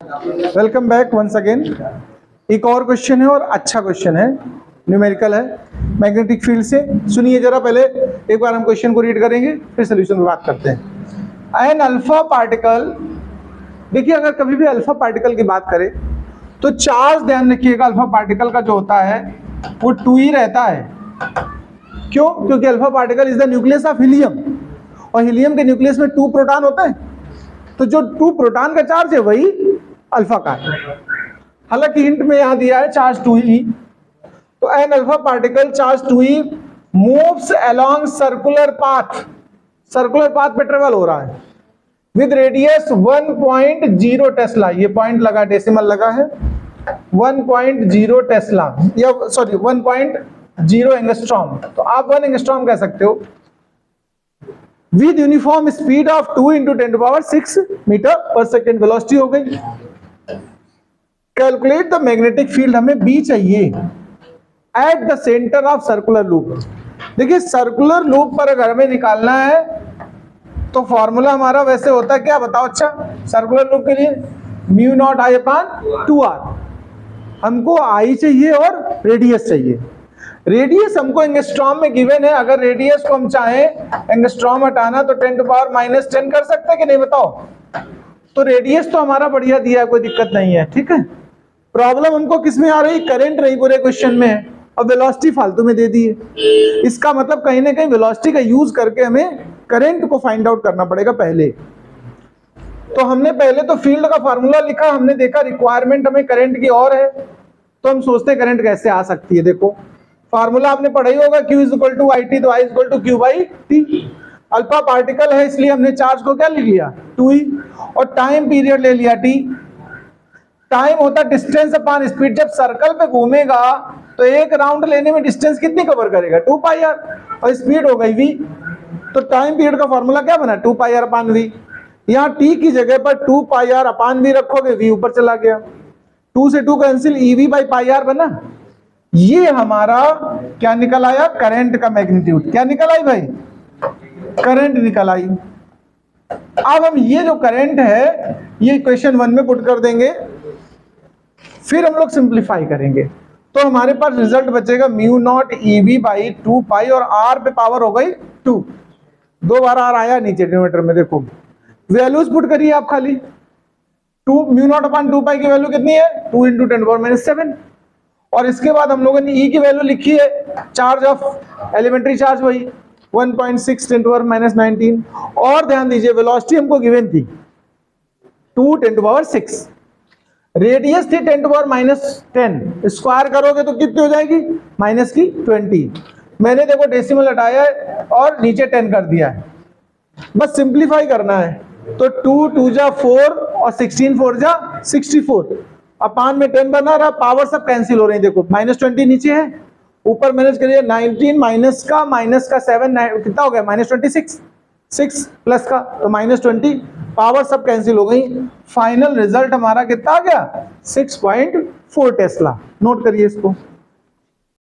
Welcome back once again. एक और question है और अच्छा क्वेश्चन है, न्यूमेरिकल है मैग्नेटिक फील्ड से। सुनिए जरा, पहले एक बार हम क्वेश्चन को रीड करेंगे फिर सोल्यूशन पे बात करते हैं। एन अल्फा पार्टिकल, देखिए अगर कभी भी अल्फा पार्टिकल की बात करें तो चार्ज ध्यान रखिएगा, अल्फा पार्टिकल का जो होता है वो 2 ही रहता है। क्यों? क्योंकि alpha particle is the nucleus of helium और हीलियम के न्यूक्लियस में 2 प्रोटॉन होते हैं, तो जो 2 प्रोटॉन का चार्ज है वही अल्फा का है। हालांकि हिंट में यहां दिया है चार्ज 2e, तो an alpha particle charge 2e moves along circular path, circular path पे ट्रेवल हो रहा है विद रेडियस 1.0 टेस्ला। ये पॉइंट लगा, डेसिमल लगा है, 1.0 टेस्ला या सॉरी 1.0 एंगस्ट्रॉम, तो आप 1 एंगस्ट्रॉम कह सकते हो, with uniform speed of 2 × 10⁶ metre per second velocity हो गई। कैलकुलेट द मैग्नेटिक फील्ड, हमें बी चाहिए at the centre of circular loop. देखिए सर्कुलर लूप पर अगर हमें निकालना है तो फॉर्मूला हमारा वैसे होता है क्या बताओ? अच्छा, सर्कुलर लूप के लिए μ0I/2r, हमको आई चाहिए और रेडियस चाहिए। रेडियस हमको एंगस्ट्रॉम में गिवन है, अगर रेडियस को हम चाहें एंगस्ट्रॉम हटाना तो 10⁻⁻10 कर सकते हैं कि नहीं बताओ? तो रेडियस तो हमारा बढ़िया दिया है, कोई दिक्कत नहीं है, ठीक है। प्रॉब्लम हमको किस में आ रही? करंट नहीं पूरे क्वेश्चन में है और वेलोसिटी फालतू में दे दी है। इसका मतलब कहीं ना कहीं वेलोसिटी का यूज करके हमें करंट को फाइंड आउट करना पड़ेगा पहले। तो हमने पहले तो फील्ड का फार्मूला लिखा, हमने देखा रिक्वायरमेंट हमें करंट की और है, तो हम सोचते हैं करंट कैसे आ सकती है। देखो फार्मूला आपने पढ़ा ही होगा, Q = IT, तो I = Q/T। अल्फा पार्टिकल है इसलिए हमने चार्ज को क्या ले लिया? 2e, और टाइम पीरियड ले लिया t। टाइम होता है डिस्टेंस अपॉन स्पीड। जब सर्कल पे घूमेगा तो एक राउंड लेने में डिस्टेंस कितनी कवर करेगा? 2πr, और स्पीड हो गई v। तो टाइम पीरियड का फॉर्मूला क्या बना? 2πr/v। यहाँ t की जगह पर 2πr/v रखोगे, v ऊपर चला गया, 2 से 2 कैंसिल, ev/πr बना। ये हमारा क्या निकल आया? करंट का मैग्नीट्यूड। क्या निकल आई भाई? करंट निकल आई। अब हम ये जो करंट है ये इक्वेशन 1 में पुट कर देंगे, फिर हम लोग सिंप्लीफाई करेंगे तो हमारे पास रिजल्ट बचेगा μ0 और r पे पावर हो गई 2, 2 बार r आया नीचे डिनोमिनेटर में। देखो वैल्यूज पुट करिए आप खाली, 2 μ0/2π की वैल्यू कितनी है? 2 × 10⁻⁷। और इसके बाद हम लोगों ने E की वैल्यू लिखी है, चार्ज ऑफ एलिमेंट्री चार्ज वही 1.6 × 10⁻19। और ध्यान दीजिए वेलोसिटी हमको गिवन थी 2 × 10⁶, रेडियस थी 10⁻⁻10, स्क्वायर करोगे तो कितनी हो जाएगी? -20। मैंने देखो डेसिमल हटाया है और नीचे 10 कर दिया है, बस सिंप्लीफाई करना है। तो 2 2 जा 4 और 16 4 जा 64, अपान में 10 बना रहा, पावर सब कैंसिल हो रही है। देखो -20 नीचे है, ऊपर मैनेज करिए 19 माइनस का 7 कितना हो गया? -26, 6 प्लस का तो -20, पावर सब कैंसिल हो गई। फाइनल रिजल्ट हमारा कितना आ गया? 6.4 टेस्ला। नोट करिए इसको।